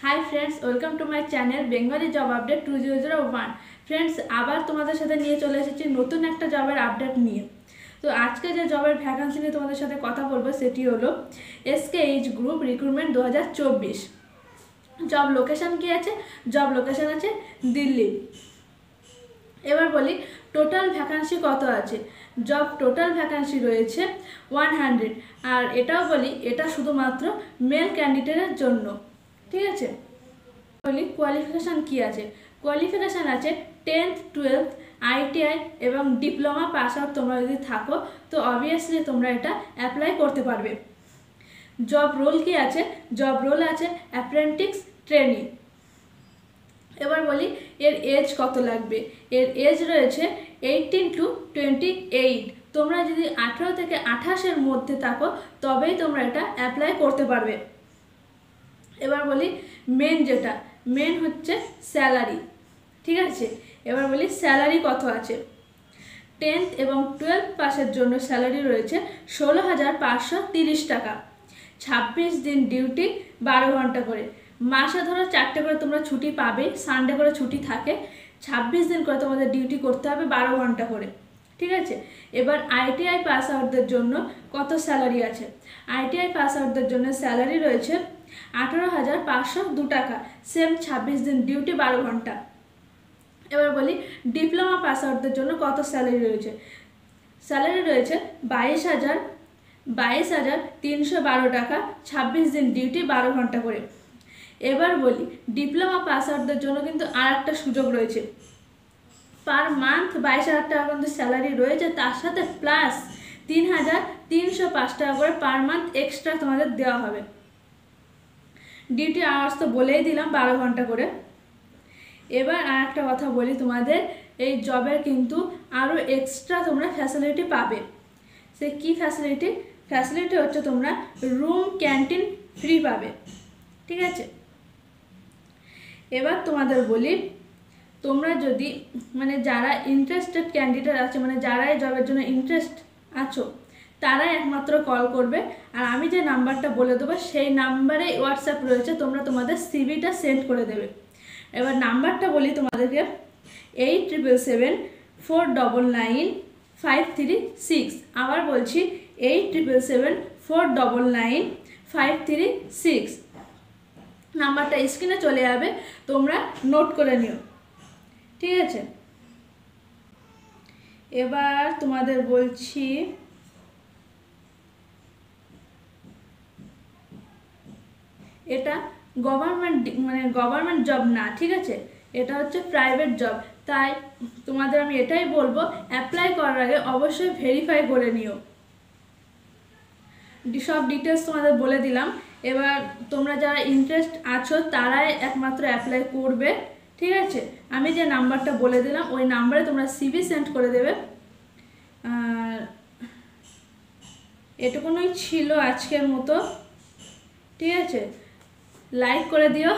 Hi friends, welcome to my channel Bengali job update 2001। Friends, আবার তোমাদের সাথে নিয়ে চলে এসেছি নতুন একটা জবের আপডেট নিয়ে। তো আজকে যে জবের ভ্যাকান্সি নিয়ে তোমাদের সাথে কথা বলবো সেটি হলো SKH group recruitment 2024। Job location কি আছে? জব লোকেশন আছে দিল্লি। এবার বলি টোটাল ভ্যাকান্সি কত আছে। জব টোটাল ভ্যাকান্সি রয়েছে 100। আর এটাও বলি এটা শুধুমাত্র মেল ক্যান্ডিডেটের জন্য, ঠিক আছে। বলি কোয়ালিফিকেশান কি আছে। কোয়ালিফিকেশান আছে 10th 12th ITI এবং ডিপ্লোমা পাস আউট। তোমরা যদি থাকো তো অবভিয়াসলি তোমরা এটা অ্যাপ্লাই করতে পারবে। জব রোল কি আছে? জব রোল আছে অ্যাপ্রেন্টিস ট্রেনি। এবার বলি এর এজ কত লাগবে। এর এজ রয়েছে 18 to 28। তোমরা যদি 18 থেকে 28-এর মধ্যে থাকো তবেই তোমরা এটা অ্যাপ্লাই করতে পারবে। এবার বলি মেন হচ্ছে স্যালারি, ঠিক আছে। এবার বলি স্যালারি কত আছে। 10th এবং 12th পাসের জন্য স্যালারি রয়েছে 16,530 টাকা। 26 দিন ডিউটি, 12 ঘন্টা করে। মাসে ধরো 4টে করে তোমরা ছুটি পাবে, সানডে করে ছুটি থাকে। 26 দিন করে তোমাদের ডিউটি করতে হবে 12 ঘন্টা করে, ঠিক আছে। এবার ITI পাস আউটদের জন্য কত স্যালারি আছে। ITI পাস আউটদের জন্য স্যালারি রয়েছে 18,502 টাকা। সেম 26 দিন ডিউটি, 12 ঘন্টা। এবার বলি ডিপ্লোমা পাস আউটদের জন্য কত স্যালারি রয়েছে। স্যালারি রয়েছে 22,312 টাকা। 26 দিন ডিউটি, 12 ঘন্টা করে। এবার বলি ডিপ্লোমা পাস আউটদের জন্য কিন্তু আর একটা সুযোগ রয়েছে। পার মান্থ 22,000 টাকা কিন্তু স্যালারি রয়েছে, তার সাথে প্লাস 3,305 টাকা করে পার মান্থ এক্সট্রা তোমাদের দেওয়া হবে। ডিউটি আওয়ার্স তো বলেই দিলাম, 12 ঘন্টা করে। এবার আর একটা কথা বলি তোমাদের, এই জবের কিন্তু আরও এক্সট্রা তোমরা ফ্যাসিলিটি পাবে। সে কি ফ্যাসিলিটি হচ্ছে তোমরা রুম ক্যান্টিন ফ্রি পাবে, ঠিক আছে। এবার তোমাদের বলি তোমরা যদি যারা ইন্টারেস্টেড ক্যান্ডিডেট আছে, যারা এই জবের জন্য ইন্টারেস্ট আছো তারাই একমাত্র কল করবে। আর আমি যে নাম্বারটা বলে দেবো সেই নাম্বারে হোয়াটসঅ্যাপ রয়েছে, তোমরা তোমাদের সিভিটা সেন্ড করে দেবে। এবার নাম্বারটা বলি তোমাদেরকে 8774999536। আবার বলছি 8774999536। নাম্বারটা স্ক্রিনে চলে যাবে, তোমরা নোট করে নিও, ঠিক আছে। এবার তোমাদের বলছি এটা গভর্নমেন্ট জব না, ঠিক আছে। এটা হচ্ছে প্রাইভেট জব। তাই তোমাদের আমি এটাই বলবো, অ্যাপ্লাই করার আগে অবশ্যই ভেরিফাই করে নিও। সব ডিটেলস তোমাদের বলে দিলাম। এবার তোমরা যারা ইন্টারেস্ট আছো তারাই একমাত্র অ্যাপ্লাই করবে, ঠিক আছে। আমি যে নাম্বারটা বলে দিলাম ওই নাম্বারে তোমরা সিভি সেন্ড করে দেবে। আর এটুকুনই ছিল আজকের মতো, ঠিক আছে। লাইক করে দিও।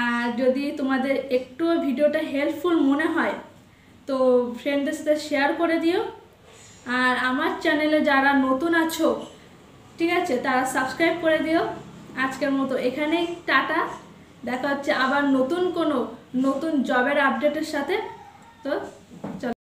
আর যদি তোমাদের একটু ভিডিওটা হেল্পফুল মনে হয় তো ফ্রেন্ডদের সাথে শেয়ার করে দিও। আর আমার চ্যানেলে যারা নতুন আছো, ঠিক আছে, তারা সাবস্ক্রাইব করে দিও। আজকের মতো এখানেই টাটা। দেখা হচ্ছে আবার নতুন জবের আপডেটের সাথে। তো চলো।